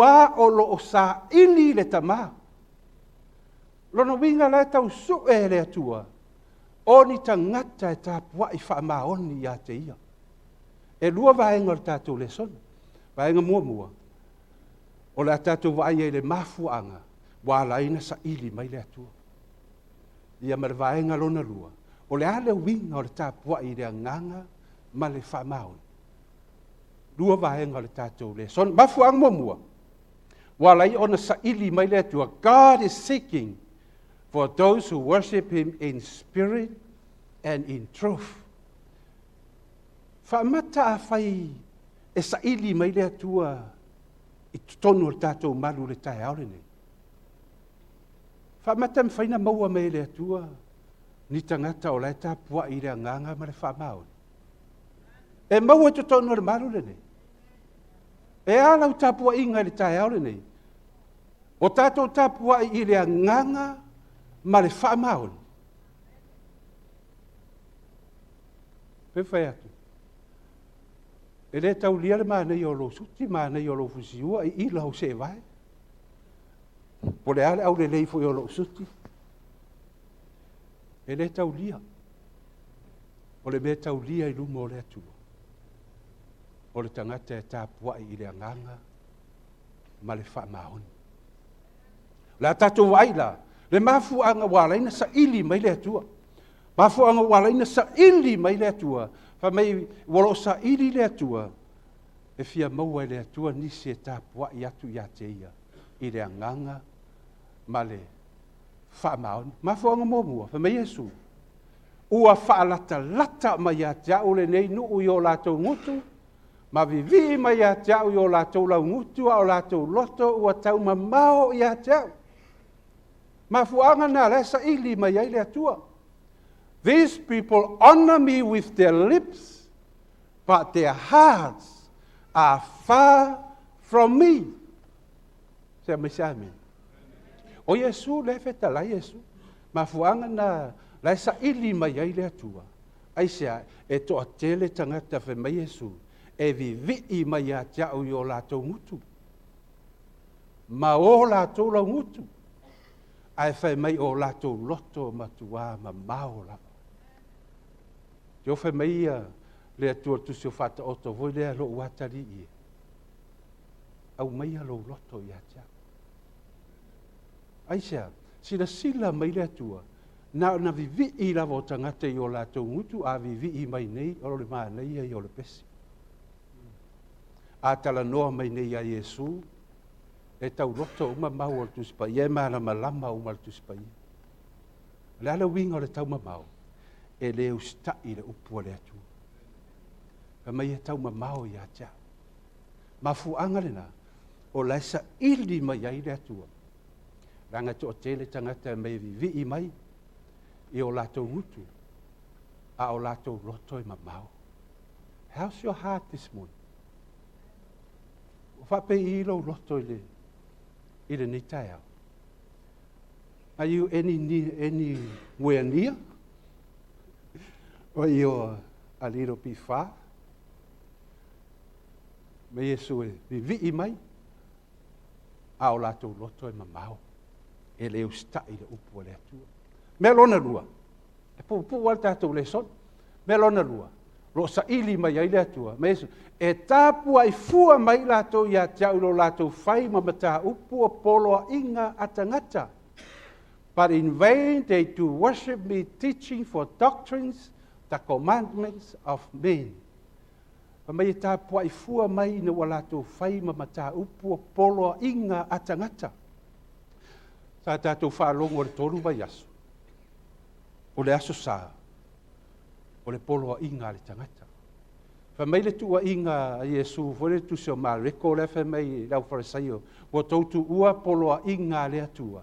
tapuā o loo saili le tamā. Lona winga lai tau su e le atua. O ni tangata e tapua'i whaamaoni ia te ia. E lua vaenga o le tātou le sona. Vaenga mua. O le tātou vai e le mafuanga. Wa laina saili mai le atua. Ia ma le vaenga lona lua. O le ale winga o le tapua'i le anganga ma le whaamaoni. Lua vaenga o le tātou le sona. Mafuanga mua. Wa lai ona saili mai le atua. God is seeking for those who worship him in spirit and in truth. Whamata a whai e saili mai le atua i tonu o tātou malu le tae aore nei. Whamata me whaina maua mai le atua ni tangata o lai tāpua'i le anganga ma le whamaoni. E maua to tonu o le malu le nei. E alau tāpua'i inga le tae aore nei. O tātou tāpua'i i le anganga ma le whaamaoni. Pewhai atu. E le tau lia le mānei o lo suti, mānei o lo fusiua, i lau se vai. Po le ale au le leifo i o lo suti. E le tau lia. O le me tau lia i lumo o le atua. O le tangata e tāpua'i i le anganga ma le whaamaoni. La tātou waila. Le mafuanga walaina sa ili mai le atua. Mafuanga walaina sa ili mai le atua. Fa mai walo sa ili le atua. E fia maua le atua nisi e tāpua'i atu ia te ia. I le anganga ma le whaamaoni. Mafuanga mōmua. Fa mai Yesu. Ua whaalata mai a te au le nei nuu i o lātou ngutu. Ma vivi mai a te au i o lātou lau ngutu. O lātou loto ua tau mamao i a te au. Mafuanga na lesa ili mai ai le atua. These people honor me with their lips, but their hearts are far from me. Se me amen. O Yesu le feta la Yesu. Mafuanga na lesa ili mai ai le atua. Ai sea e to atele tangata fe mai Yesu. E vivi mai a te au i o lātou ngutu. Ma o lātou la ngutu. Ai fai mai o lātou loto matua ma mao lava. Teo fai mai le atua tusi o whata oto voi lea lo watari i. Au mai a lo loto i atia. Aisea, sila mai le atua. Na vivi i lava o tangata i o lātou ngutu, a vivi i mai nei, o le maa nei i o le pesi. A tala noa mai nei a Yesu, e tau roto uma mau al tuspai, e mana malama uma al tuspai. Le ala winga o le tau mamau, e le ustai le upua le atu. Ka mai e tau mamau i atia. Mafuanga lena, o laisa ili mai ai le atua. Ranga to o tele tangata mai vivi i mai, i o lato ngutu, a o lato roto i mamau. How's your heart this morning? O whape i lo roto i le ni tai au. Are you anywhere near? Or you're a little bit far? Me Yesu e vivi i mai, a o lato roto i mamau. E le ustai le upu le atua. Me lona lua. E pu wal tātou le son. Me lona lua. Ro sa ili mai ai le atua. Me Yesu. E tāpua'i fua mai lato ia te au lo lato whai mamata upu o poloa inga atangata. But in vain they do worship me, teaching for doctrines, the commandments of men. Pa mai e tāpua'i fua mai na wa lato whai mamata upu o poloa inga atangata. Sa tātou whaalongo le tolu mai aso. O le aso sa. O le poloa inga le tangata. Fa mai le tua inga a Yesu, fore tu se o mareko le fa mai lau farisaio, o tautu ua poloa inga le atua.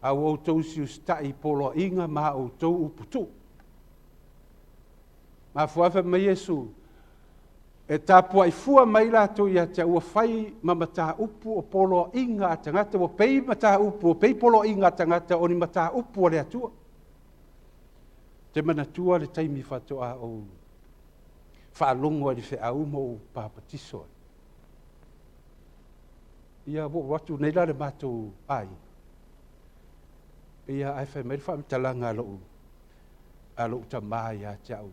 A o tau si ustai poloa inga ma o tau uputu. Ma fuafa mai Yesu, e tāpua'i fua mai lato ia te ua whai ma mata upu o poloa inga a tangata, o pei mata upu, o pei poloa inga a tangata, o ni mata upu o le atua. Te manatua le taimi whatoa o whaalongo ali whi au mo o papatiso. Ia wo watu nei la le mātou ai. Ia ai whai mai whaamitalanga a lo TAMA ia te au.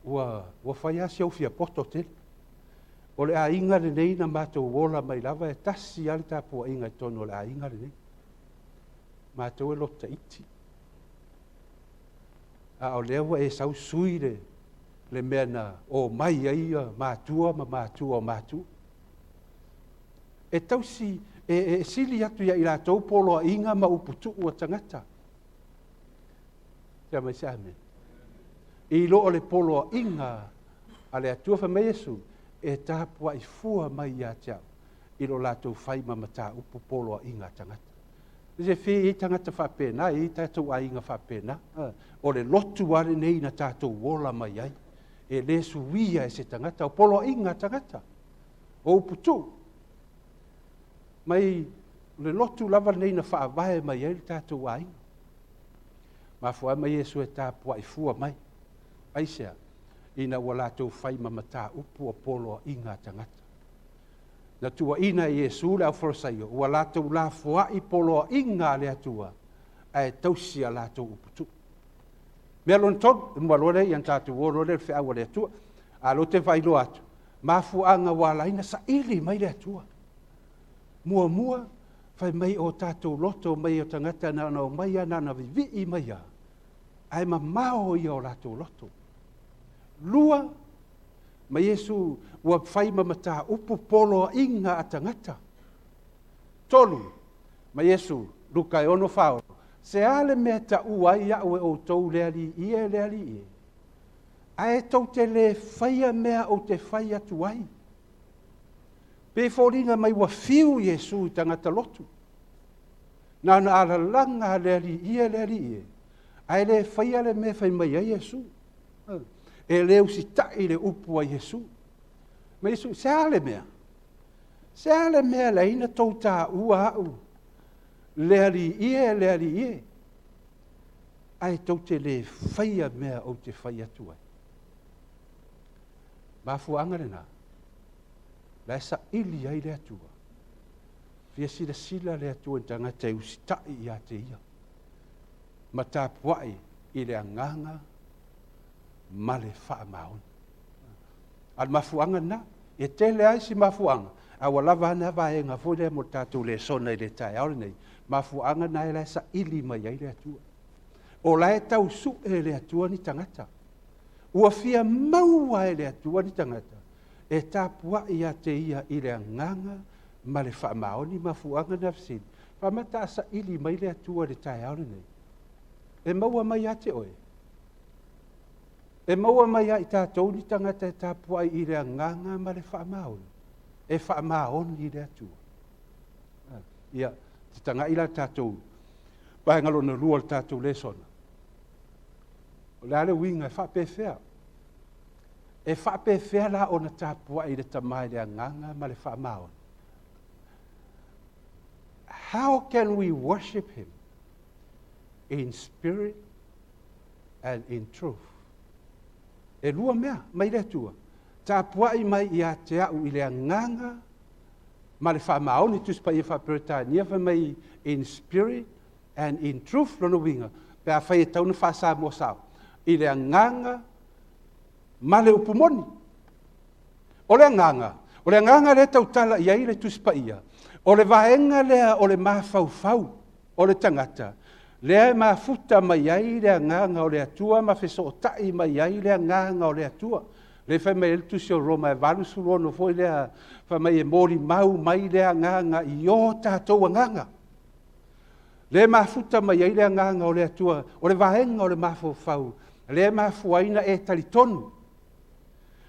Ua whai a siau fia poto te. O le a inga le nei na mātou wola mai lava e tasi ale TAPUA'I ngai tono le a inga le nei. Mātou e lota iti. A o lewa e sau sui le mea na o mai ia mātua ma mātua o mātua. E tausi e sili atu ia i rātou polo a inga ma uputu ua tangata. Tia mai se amen. I lo o le polo a inga a le atua wha mai Yesu e TAPUA'I fua mai ia tiao. I lo rātou whai ma mata upu polo a inga tangata. Se fi i tangata whapena, i tātou a inga whapena. O le lotu wale nei na tātou wola mai ai. E le suia e se tangata, o polo a inga tangata. O uputu. Mai le lotu lava nei na whaavae mai ai tātou a inga. Ma fua mai Yesu e TAPUA'I fua mai. Aisea, ina ua lātou whai ma mata upu o polo a inga tangata. Na tua ina Yesu le au wharasaio, ua lātou la fua'i polo a inga le atua, e tausi a lātou uputu. Mea lon ton, mwalo le ian tātou oro le whi awa le atua, a lo te whailo atu. Ma fuanga walaina sa ili mai le atua. Mua, whai mai o tātou loto mai o tangata na o mai ana na vivi mai a. Ai ma mao i o lātou loto. Lua, ma Yesu ua whai mamata upu polo a inga a tangata. Tolu, ma Yesu luka e ono whao. Se ale mea ta uai a ue o tau leali ie. Ae tau te le whaia mea o te whaia tuai. Pe fōringa mai ua fiu Yesu i tangata lotu. Nana ala langa leali ie. Ae le whaia le mea whai mai a Yesu. E leu si tai le upu a Yesu. Ma Yesu, se ale mea. Se ale mea la ina tau tā ua au. Leali ie. Ai tau te le whaia mea o te whaia tuai. Ma fuanga le nā. La sa ili ai le atua. Fia sila le atua tanga te usitai ia te ia. Ma TAPUA'I i le anganga ma le FAAMAONI. Al mafuanga na, e tele ai si mafuanga. A walava ana vaenga fode mo tātou le sona i le tae aore nei. Mafuanga na e la sa ili mai ai le atua. O la e tau su e le atua ni tangata. Ua fia maua e le atua ni tangata. E TAPUA'I a te ia i le anganga ma le FAAMAONI mafuanga na fisini. Whamata sa ili mai le atua le tae aore nei. E maua mai a te oe. E maua mai a i tātou ni tangata e TAPUA'I i le anganga ma le FAAMAONI. E FAAMAONI i le atua. Ia, te tanga ila tātou. Paengalo na rua le tātou le sona. O le ale winga e whapewhea. E whapewhea la o na TAPUA'I le tamai le anganga ma le FAAMAONI. How can we worship him? In spirit and in truth. E lua mea, mai le atua. TAPUA'I mai i a te au i le anganga, ma le FAAMAONI tuspa i whaperetania wha mai in spirit and in truth lono winga. Pe a whai e tauna whasa mo sao. I le anganga, ma le upumoni. O le anganga le tautala i ai le tuspa ia. O le vaenga lea o le mawhau, o le tangata. Lea mafuta mai ai le anganga o le atua, ma feso o tai mai ai le anganga o le atua. Le whai mai eltu si o Roma e valusu rono foi lea, whai mai e mori mau mai le anganga i o tātou anganga. Le mafuta mai ai le anganga o le atua, o le vaenga o le mawhau. Le mafuaina e talitonu.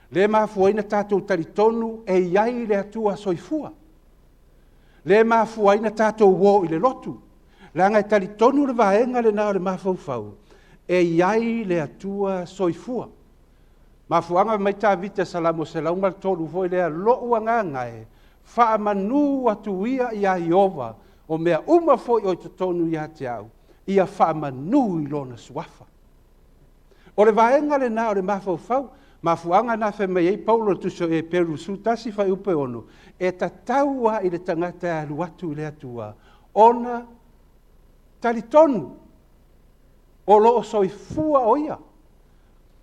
Le mafuaina tātou talitonu e iai le atua soifua. Le mafuaina tātou wo i le lotu. Langa e talitonu le vaenga le nao le mawhau. E iai le atua soifua. Mafuanga mai tā vita salamo se launga tolu foi lea loo anganga e. Whaamanu atu ia i a Iova. O mea uma foi o totonu i a te au. Ia whaamanu i lona suafa. O le vaenga le nao le mawhau. Mafuanga na fe mai Paulo tu so e peru sutasi fa upe ono. E tataua i le tangata alu atu i le atua. Ona talitonu. O loo soifua oia.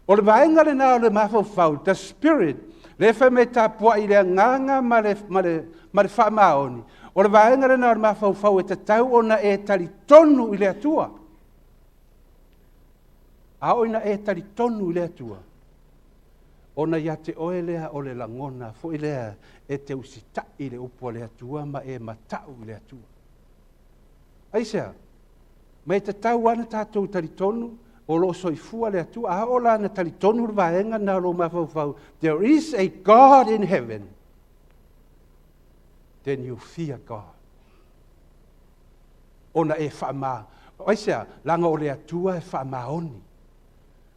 O le vaenga le nao le mafau, the spirit, le fe me tapua'i le nganga ma le FAAMAONI. O le vaenga le nao le mafau e tatau ona e talitonu i le atua. A oina e talitonu i le atua. Ona ia te oe lea o le langona, fo i lea e te usita i le upo le atua, ma e matau i le atua. Aisea, ma e tatau ana tātou talitonu, o lo soifua le atua, a o la na talitonu le vaenga na lo mafau. There is a God in heaven. Then you fear God. Ona e whaama. Aisea, langa o le atua e FAAMAONI.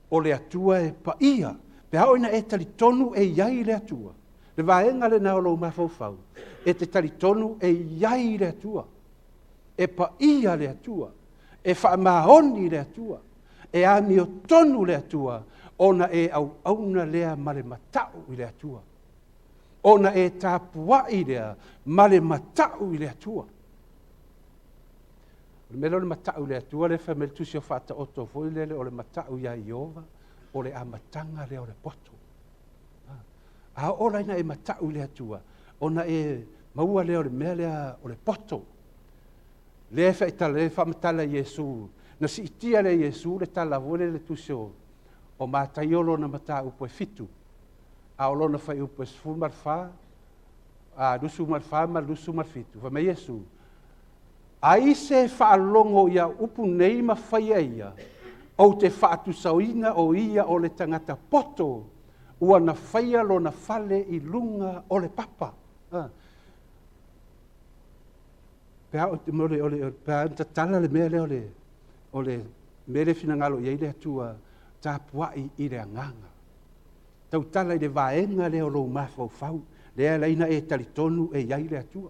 O le atua e paia. Pe hao ina e talitonu e iai le atua. Le vaenga le nao lo mafau. E te talitonu e iai le atua. E paia le atua. E FAAMAONI le atua. E ami o tonu le atua. Ona e au auna lea male matau i le atua. Ona e TAPUA'I lea male matau i le atua. Le mele o le matau i le atua le whamel tusi o whata oto foi lele o le matau ia Iova. O le amatanga lea o le poto. A ola ina e matau i le atua. Ona e maua lea o le mea lea o le poto. Le whaitala le whamatala Iesu. Na si itia le Iesu le tala vole le tusio o mātaiolo na mata upo e fitu. A olo na whai upo e sful marwha, a lusu marwha ma lusu marfitu. Wha me Iesu. A ise whaalongo ia upu nei ma whaia ia, o te whaatu sauina o ia o le tangata poto, ua na whaia lo na whale i lunga o le papa. Pea o te mole o le, pea tala le mea le o le mele finangalo iei le atua TAPUA'I i le anganga. Tau tala i le vaenga le o lo mafau fau. Lea leina e talitonu e iei le atua.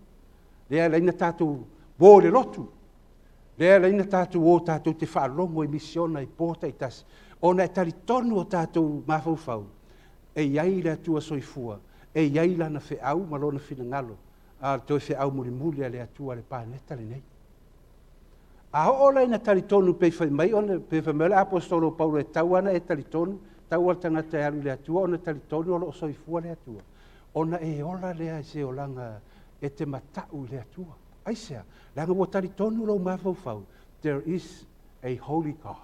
Lea leina tātou bō le lotu. Lea leina tātou o tātou te whaalongo i misiona i pōta i tasi. Ona e talitonu o tātou mafau fau. E iei le atua soifua. E iei lana whiau malona finangalo. A toi whiau muli le atua le pāneta le nei. A ola ina talitonu pe fai mai ona pe fai mai apostolo Paulo e tau ana e talitonu tau al tangata alu le atua ona talitonu o lo soifua le atua ona e ola lea se o langa e te matau le atua aisea langa mo talitonu lo mafau fau there is a holy God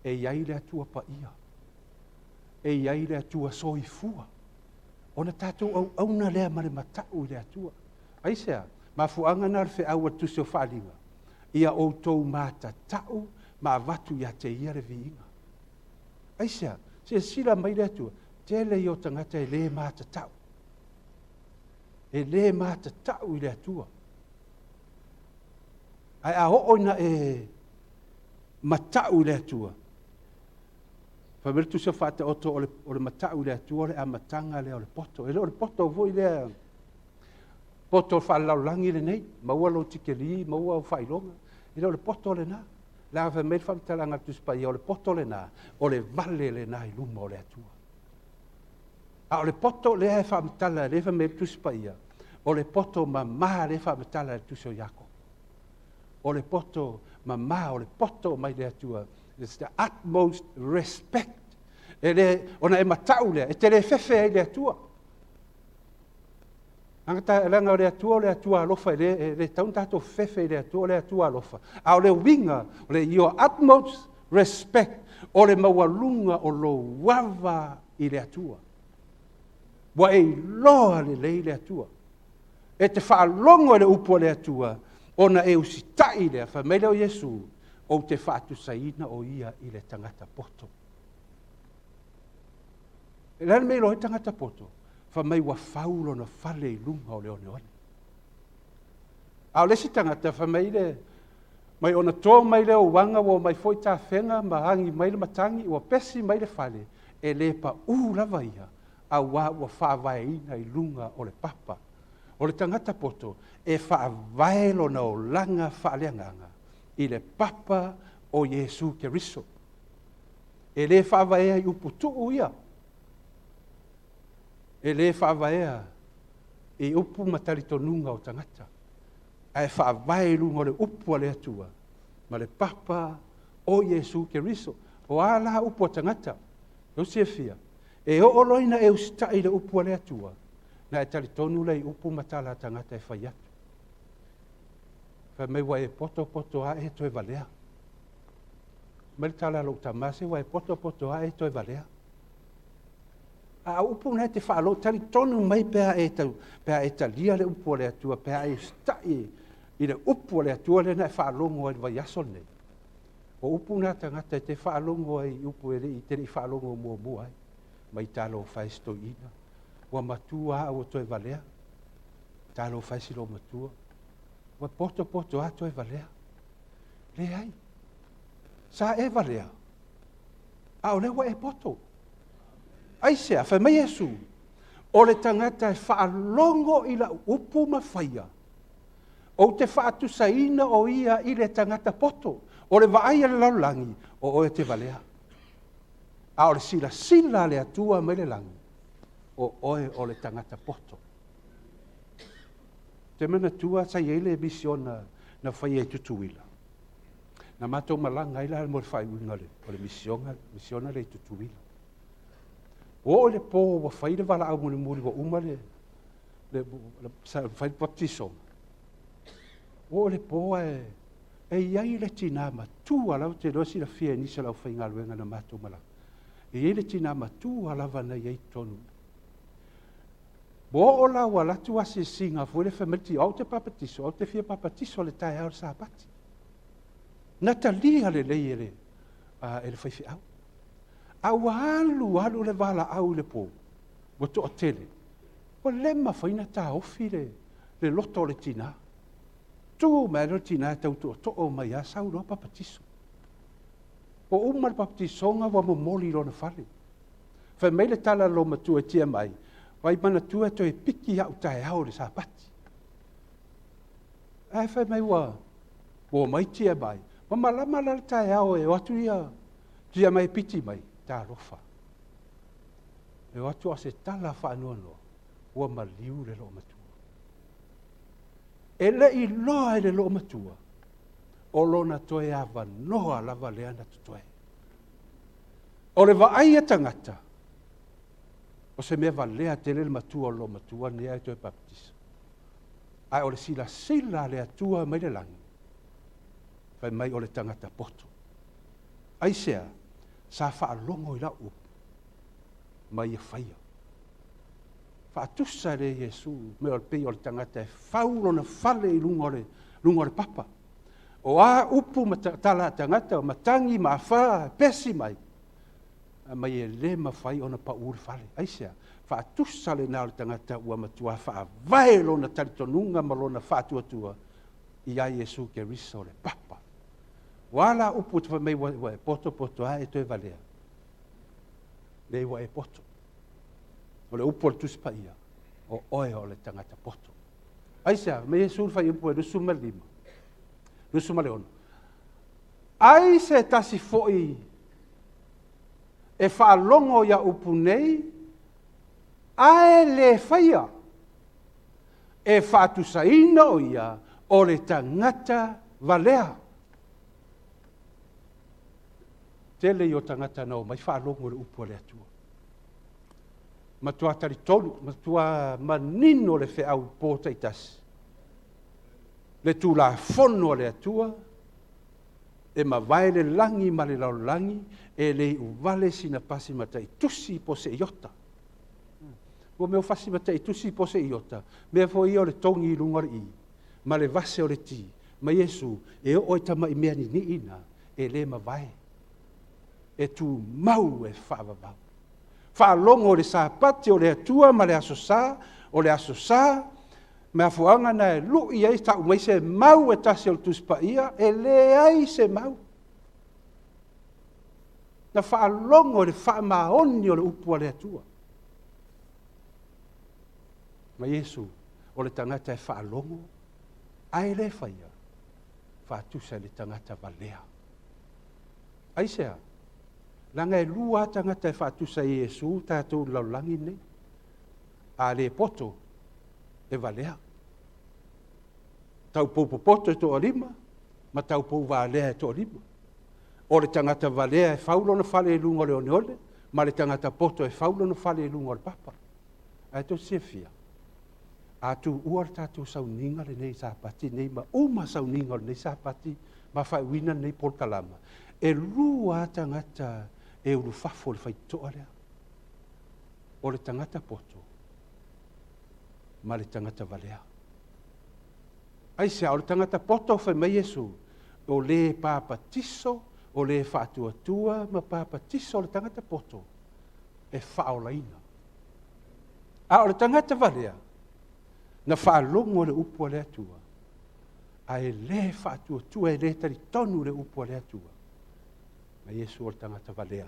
e iai le atua pa ia e iai le atua soifua ona tātou au na lea mare matau le atua aisea mafuanga na le whiau atu se o whaaliwa ia outou mata tau ma vatu ia te ia le viinga. Aisea, se sila mai le atua, tele i o tangata e le mata tau. E le mata tau i le atua. Ai a hooina e matau i le atua. Whamertu se whata oto o le matau i le atua le a matanga le o le poto. E le o le poto voi le poto whalaulangi le nei, maua lo tikeli, maua o whailonga. I le poto le nā. La fa me fa talanga tuspai o le poto le nā, o le vale le nā i luma o le atua. A o le poto le e fa mtala le fa me tuspai o le poto mamā le fa mtala le tusio Iako. O le poto mamā, o le poto mai le atua. It's the utmost respect. E le, ona e matau le, e te le fefe ai le atua. Angata langa le atua alofa le taun tato fefe le atua alofa. A o le winga, o le your utmost respect, o le mawalunga o lo wava i le atua. Wa e loa le atua. E te whaalongo le upo le atua, ona e usitai le, fa meile o Yesu, o te whaatu saina o ia i le tangata poto. E lana me lo tangata poto. Fa mai wa faulo na fale i lunga o leone one. A lesi tangata fa mai le, mai ona tō mai le o wanga o mai foi tā whenga, ma hangi mai le matangi, o pesi mai le fale, e le pa lava ia, a wa whawai ina i lunga o le papa. O le tangata poto, e whawai lo na o langa whaaleanganga, i le papa o Yesu Keriso. E le whawai i uputu ia, E le whaavaea e upu matari tonunga o tangata. Ai whaavae lunga o le upu a le atua. Ma le papa o Yesu ke riso. O ala upu a tangata. O se fia. E o oloina e ustai le upu a le atua. Na e tali tonu le upu matala tangata e whai atu. Wha mei wa e poto a e toi valea. Mele tala lo tamase wa e poto a e toi valea. A upu na te whaalo tali tonu mai pēa e talia le upu le atua, pēa e stai i le upu le atua le na e whaalongo e vai aso nei. O upu na tangata e te whaalongo e upu e i te ni whaalongo mua ai. Mai talo whaisto ina. Wa matua a o toi valea. Talo whaisilo matua. Wa poto a toi valea. Le ai. Sa e valea. A o le wa e poto. Ai sea, whai mai Yesu, o le tangata e whaalongo i la upu mawhaia. O te whaatusaina o ia i le tangata poto. O le vaai le laulangi, o oe te valea. A o le sila le atua mai le langi. O oe o le tangata poto. Te mena tua sa iele misiona na whai e tutuila. Na mato malanga ila mo le whai uingale, o le misiona le tutuila. O le po wa fai le wala au muri wa umale le fai baptiso. O le po e iai le tina matua lau te rosi la fia nisa lau fai ngaluenga na matu mala. E iai le tina matua lava na iai tonu. Bo o la wa latu ase singa fu le fameti au te papatiso, au te fia papatiso le tae au sa pati. Natalia le leire ele fai fi au. Au alu le wala au le po. Wa to o tele. Wa lema whaina ta ofi le loto le tina. Tu mai le tina tau to o mai a sau lo papatiso. O umar papatisonga wa mo moli lo na fale. Whai mai le tala lo matua tia mai. Wai mana tua to e piki au tae au le sa pati. Ai whai mai wa mai tia mai. Wa malama le tae au e watu ia. Tia mai piti mai. Ta rofa. E watu a se tala whanua noa, ua maliu le loo matua. E le i loa e le loo matua, o lona toe awa noa lava le ana tutoe. O le vaai tangata, o se mea valea te le matua o loo matua, nea e toe baptisa. Ai o le sila le atua mai le langi, fai mai o le tangata poto. Ai sea, sa whaalongo i la upu, mai e whaia. Whaatusa le Yesu, me o le pei o le tangata e whaulo na whale i lungo le papa. O a upu tala tangata, o matangi, ma wha, pesi mai. Mai e le ma whai o na pa uri whale. Aisea, whaatusa le nao le tangata ua matua wha vai lo na taritonunga ma lo na whaatuatua i a Yesu ke riso le papa. Wala upu te whamei wa e poto a e toi valea. Le wa e poto. O le upu o le tuspa ia. O oe o le tangata poto. Aisea, me Yesu whai upu e nusu ma lima. Nusu ma leono. Ai se tasi foi e whaalongo ia upu nei, ae le whaia e whaatusaina o ia o le tangata valea. Tele i o tangata nao, mai whaalongo le upu le atua. Matua taritonu, matua manino le whiau pōta i tasi. Le tū la fono le atua, e ma vai le langi ma le lau langi, e le uvale sina pasi matai tusi po se iota. Ua meo fasi matai tusi po se iota, mea fo i o le tongi i lungar i, ma le vase o le ti, ma Yesu, e o i tama i mea ni ina, e le ma vai. E tu mau e whaavavau. Whaalongo le sāpati o le atua ma le aso sā, o le aso sā, mea fuanga na e lui ei tau mai se mau e tasi o le tuspa ia, e le ai se mau. Na whaalongo le FAAMAONI o le upua le atua. Ma Yesu, o le tangata e whaalongo, ai le whaia, whaatusa le tangata valea. Aisea, langa e lua tangata e whaatusa i Yesu, tātou laulangi nei. a le poto e valea. Tau pou poto e to alima, ma tau pou valea e to alima. O le tangata valea e faulo na fale e lungo le one, ma le tangata poto e faulo na fale e lungo le papa. Ai to se fia. A tu ua tatu sauninga le nei sapati, nei ma uma sauninga le nei sapati, ma fai wina nei polkalama. E lua tangata e ulu fafo le fai toa lea. O le tangata poto, ma le tangata valea. Ai se o le tangata poto fai mai Yesu, o le papatiso, o le whātua ma papatiso o le tangata poto, e whaolaina. A o le tangata valea, na whaalongo le upua le atua, a e le whātua e le tari tonu le upua le atua. Ma Yesu o le tangata valea.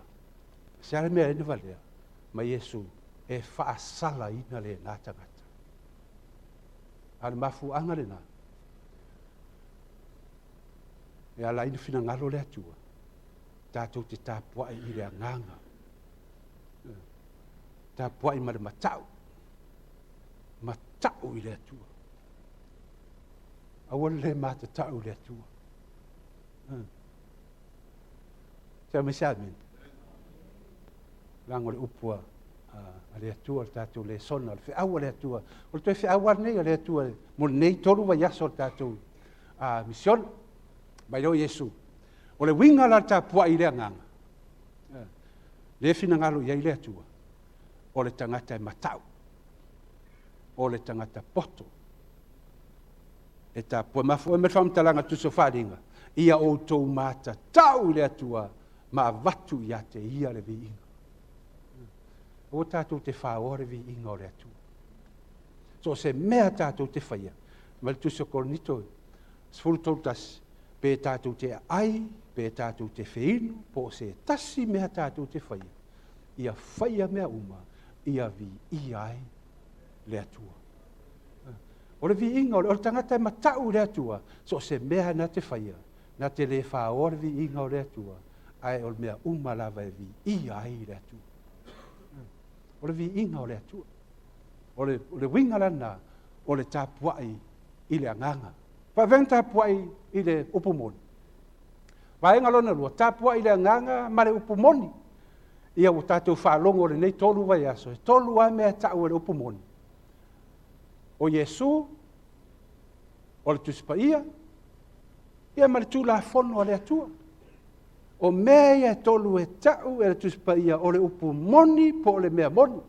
Se ale mea ene valea, ma Yesu e whaasala ina le nā tangata. Ale mafu anga le nā. E ala ina fina ngalo le atua. Tātou te tāpua'i i le anganga. Tāpua'i ma le matau. Matau i le atua. Awan le mata tau le atua. Te me amen. Lango le upua a le atua tātou le sona. Le whiaua le atua. O le toi whiaua nei a le atua. Mo nei tolu wa yaso tātou mission. Mai o Yesu. O le winga la tāpua'i i le anganga. Le fina ngalo iai le atua. O le tangata e matau. O le tangata poto. E tāpua mafu e me whamtalanga tuso wharinga. Ia o tau mata tau le atua ma watu ia te ia le vi inga. O tātou te whaore vi inga o le atua. So se mea tātou te whaia. Ma le tuso koronito, sfuru tolu tasi, pe tātou te ai, pe tātou te whiinu, po se tasi mea tātou te whaia. Ia whaia mea uma, ia vi iai le atua. O le vi inga, o le tangata e matau le atua, so se mea na te whaia, na te le whaore vi inga o le atua, ai o le mea uma lava e vi iai le atua. O le vi inga o le atua. O le winga lana, o le tāpua'i i le anganga. Whaven tāpua'i i le upumoni. Waenga lona lua, tāpua'i i le anganga, ma le upumoni. Ia o tātou whaalongo le nei tolu vai aso. Tolu a mea tau e le upumoni. O Yesu, o le tuspaia, ia ma le tūla fono o le atua. O mea ia tolu e tau e le tuspaia o le upumoni po le mea moni.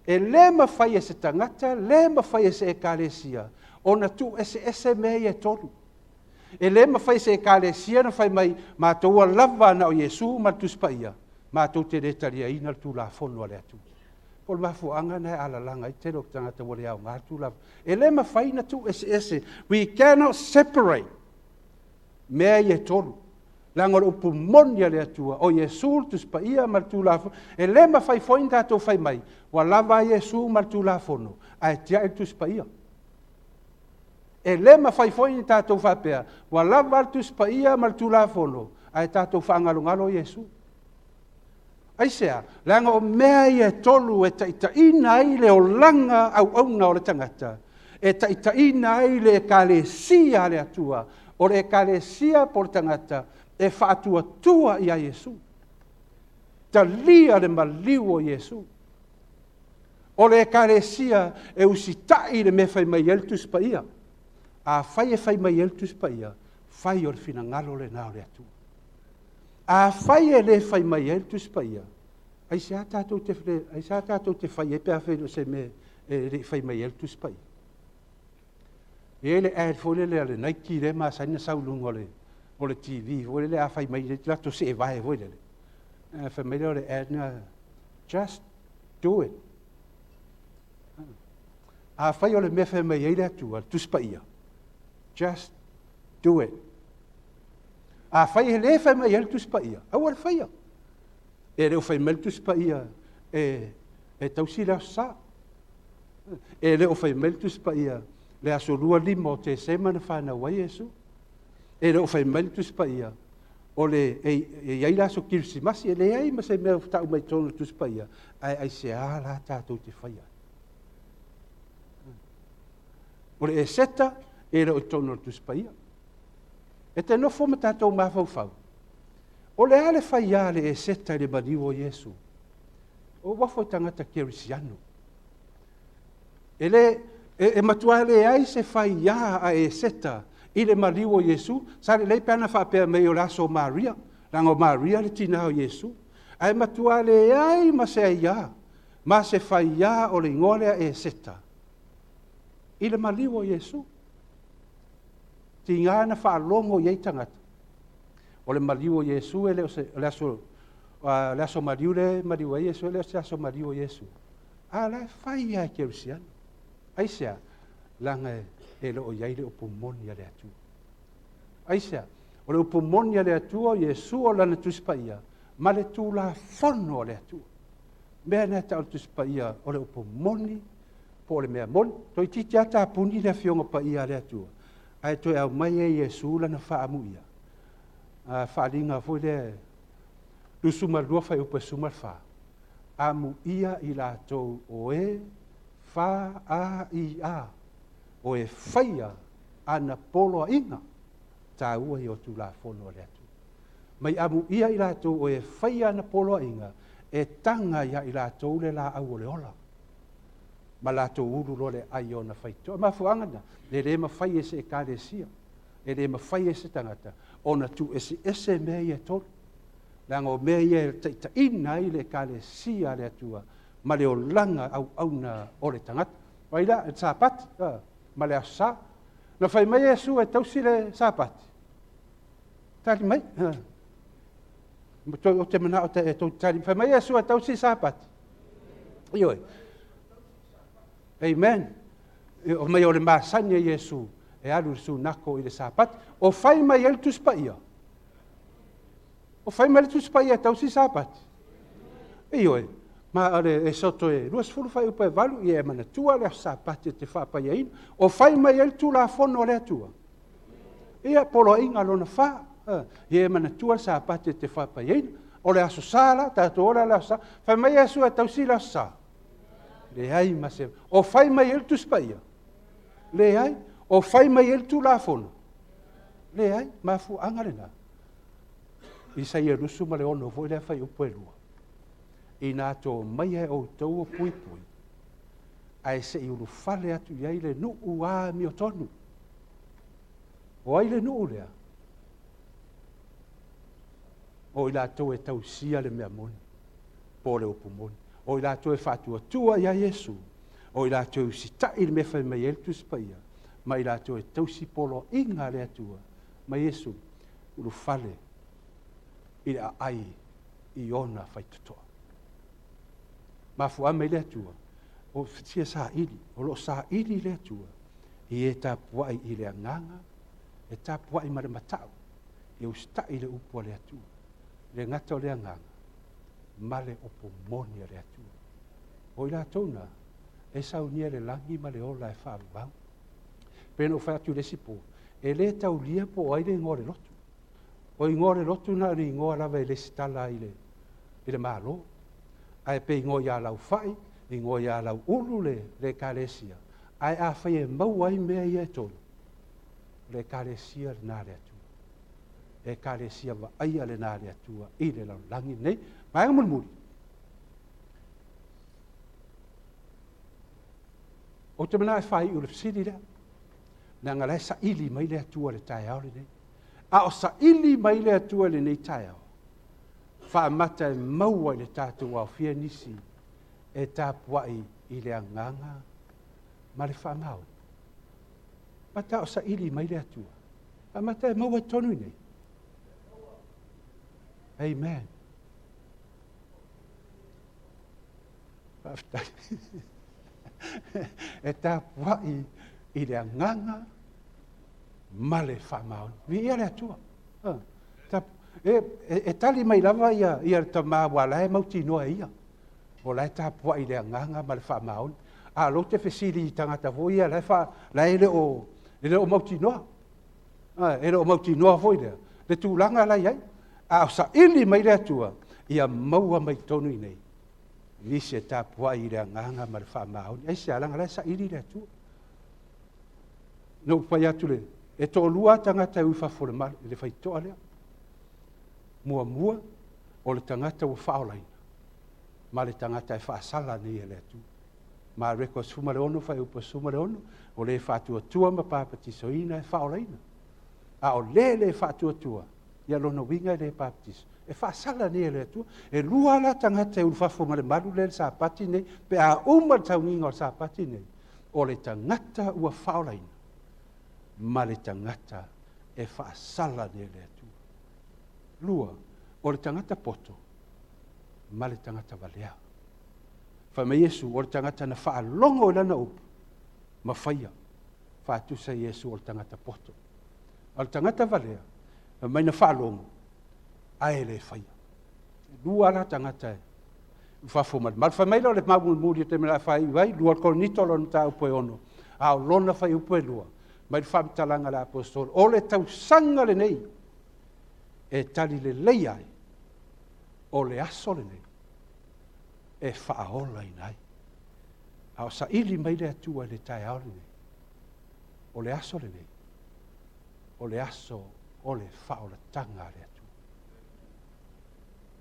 E le mawhai e se tangata, le mawhai e se ekalesia. O na tu ese mea ia tolu. E le mawhai se ekalesia na whai mai mātua lava na o Yesu ma le tuspaia. Mātou te retaria ina le tūla fono o le atua. Po le mafuanga na alalanga i te rok tangata wale au ngā tūlava. E le mawhai na tu ese. We cannot separate mea ia tolu. Langa o upu monia le atua. O Yesu tuspa ia ma tūlava. E le mawhai foin tātou whai mai. Wa lava Yesu ma tūlava. Ai tia e tuspa ia. E le mawhai foin tātou whapea. Wa lava tuspa ia ma tūlava. Ai tātou whangalongalo Yesu. Ai sea, langa o mea ia tolu e taitaina ai le o langa au auna o le tangata. E taitaina ai le kalesia le atua. O le kalesia po le tangata e whaatua tua i a Yesu. Ta lia le maliu o Yesu. O le kalesia e usitai le me fai mai eltus pa ia. A fai e fai mai eltus pa ia. Fai o le finangalo le nao le atua. A fai e le fai mai eltus pa ia. Ai sa tātou te fai e pēr whenu se me le fai mai eltus pa ia. E le ad fōle le ale naiki le maa saina saulunga o le TV. Fōle le a fai mai le lato se e vae fōle le. Fai mai le o le ad na just do it. A fai o le me fai mai e le atua tus pa ia. Just do it. A fai he le fai mai eltus pa ia. Au al fai ia. E leo fai meltus pa ia e tausi leo sa. E leo fai meltus pa ia le aso lua lima o te semana whana wai Yesu. E leo fai meltus pa ia o le e iai laso kirsimasi e le ai ma se mea tau mai tonu tus pa ia. Ai se ala tātou te whai ai. O le e seta, e le o tono le tuspaia. E te nofo ma tātou mawhauwhau. O le ale whaia le e seta le maniwo Yesu. O wafo i tangata kerisiano. E matua le ai se whaia a e seta i le maniwo Yesu. Sa le leipana whapea mei o laso Maria. Rango Maria le tina o Yesu. Ai matua le ai ma se aia. Ma se whaia o le ngolea e seta. I le maniwo Yesu. Ti ngā na whaalongo iei tangata. O le mariwo Yesu e le aso mariu le mariwa Yesu e le aso mariwo Yesu. A la whai ai kerusian. Aisea, langa e lo o iei le upumoni a le atu. Aisea, o le upumoni a le atu o Yesu o lana tuspaia. Ma le tu la fono o le atu. Mea na ta o tuspaia o le upumoni po le mea moni. Toi titi ata apuni le fionga pa ia le atu. Ai toi au mai e Yesu lana whaamuia. Whaalinga foi le lusuma lua whai upa suma wha. Amu ia i la tau o e FAAMAONI. O e whaia ana polo inga. Tā ua i o tu la fono le atu. Mai amu ia i la tau o e whaia ana polo inga. E tanga ia i la tau le la au o le ola. Ma la tau uru lo le ai o na whaito. Ma fuangana. Le re ma whai ese e kāresia. E re ma whai ese tangata. Ona tu ese mea i e tolu. Lango mea i e ta ina i le kāresia le atua. Ma le o langa au na o le tangata. Waila, e sāpati. Ma le asa. Na whai mai e su e tausi le sāpati. Tali mai. O te mana o te tali. Whai mai e su e tausi sāpati. Ioi. Amen. O mai o le māsanya Yesu e alu su nako i le sāpati. O whai mai el tuspaia. O whai mai el tuspaia tausi sāpati. Ioi. Ma ale e soto e luas fulu whai upa e walu i e mana tua le sāpati te whapaia ina. O whai mai el tu la fono le atua. Ia polo inga lona wha. I e mana tua sāpati te whapaia ina. O le aso sāla, tātou ora le aso sā. Whai mai asu e tausi le aso sā. Le ai ma se. O whai mai el tuspaia. Le ai. O whai mai el tu la fono. Le ai. Ma fu angarena. I sa ia rusu ma le ono voi le whai upo e lua. I nā tō mai e o tau o pui pui. Ai se i uru whale atu iai le nuu a mi o tonu. O ai le nuu lea. O i la tō e tau sia le mea moni. Po le upu moni. O i la tō e whātua tua ia Yesu. O i la tō si tai le me whai mai el tuspaia. Ma i la tō e tau si polo inga le atua. Ma Yesu, uru whale. I le ai i ona whai tutoa. Ma fua me le atua. O tia sa ili. O lo sa ili le atua. I e tapuai i le anganga. E tapuai ma le matau. I ustai le upua le atua. Le ngata o le anganga. Ma le opo moni le atua. O i la tona. E saunia le langi ma le ola e whaavau. Peno whai atu le sipo. E le tau lia po ai le ngore lotu. O i ngore lotu na ni ngoa lava e le sitala i le malo. Ai pe ngo ya lau fai, i ngo ya lau ulu le kalesia. Ai a fai e mau ai mea i e tonu. Le kalesia le nare atua. E kalesia wa aia le nare atua i le lau langi nei. Mai amul muri. O te mana e fai ule fsiri lea. Nā ngā lai sa ili mai le atua le tai au le nei. A o sa ili mai le atua le nei tai au. Whaamata e maua i le tātou au fia nisi e tapua'i i le anganga ma le whaamao. Mata o sa ili mai le atua. Whaamata e maua tonu i nei. Amen. E tapua'i i le anganga ma le whaamao. Vi ia le atua. E tali mai lava ia ta mawa lai mauti noa ia. O lai tapua i le anganga ma le whaamaoni. A lo te whesiri i tangata vo ia lai le o mauti noa. E le o mauti noa vo ia. Le tūlanga lai ai. A o sa ili mai le atua. Ia maua mai tonu i nei. Nisi e tapua i le anganga ma le whaamaoni. Ai se alanga lai sa ili le atua. no pai atu le, e to lua tangata ui whafore mali, le whai toa lea. Mua, o le tangata ua whaolaina. Ma le tangata e whaasala ni e le atu. Ma reko sumare ono, whai upa sumare ono, o le whātua tua ma pāpatiso ina e whaolaina. A o le whātua tua, ia lona winga e le pāpatiso. E whaasala ni e le atu, e lua la tangata e ulfafo ma le malu le sa pati nei, pe a umar tauninga o sa pati nei. O le tangata ua whaolaina. Ma le tangata e whaasala ni e le atu. Lua, o le tangata poto, ma le tangata valea. Whama Iesu, o le tangata na whaalongo lana upu, ma whaia, whaatusa Iesu o le tangata poto. O le tangata valea, mai na whaalongo, ae le whaia. Lua la tangata e, whafo mal whamaila o le maumuri te mera whai wai, lua kolonito lona ta upo e ono, a o lona whai upo e lua, mai le whamtalanga la apostol, o le tau sanga le nei, e tali le leiai, o le aso le nei, e whaaola i nai. A o sa ili mai le atua le tae ao le nei, o le aso le nei, o le aso o le whaola tanga le atua.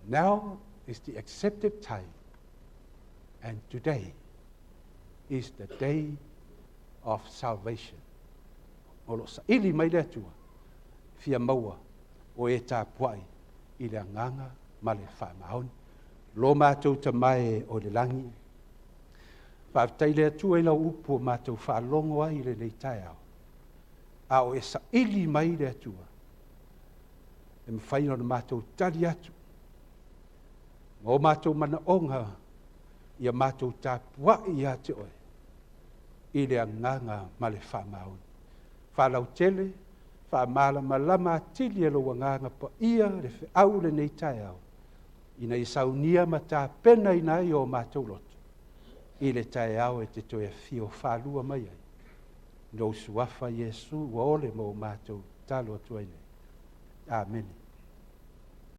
Now is the accepted time, and today is the day of salvation. O lo sa ili mai le atua, fia maua, o e tāpuai i le anganga ma le FAAMAONI. Lo mātou tamae o le langi. Whaatai le atua i lau upu o mātou whaalongo ai le nei tae au. A o e sa ili mai le atua. E mwhaino na mātou tali atu. O mātou mana onga ia mātou tāpuai ate oe. I le anganga ma le FAAMAONI. Whalau tele, whaamala malama atili e lo wanganga pa ia le au le nei tae au. Ina i saunia ma tā pena ina i o mātou loto. I le tae au e te toe fio whalua mai ai. No suafa Iesu wa ole mo mātou talo atuai nei. Amen.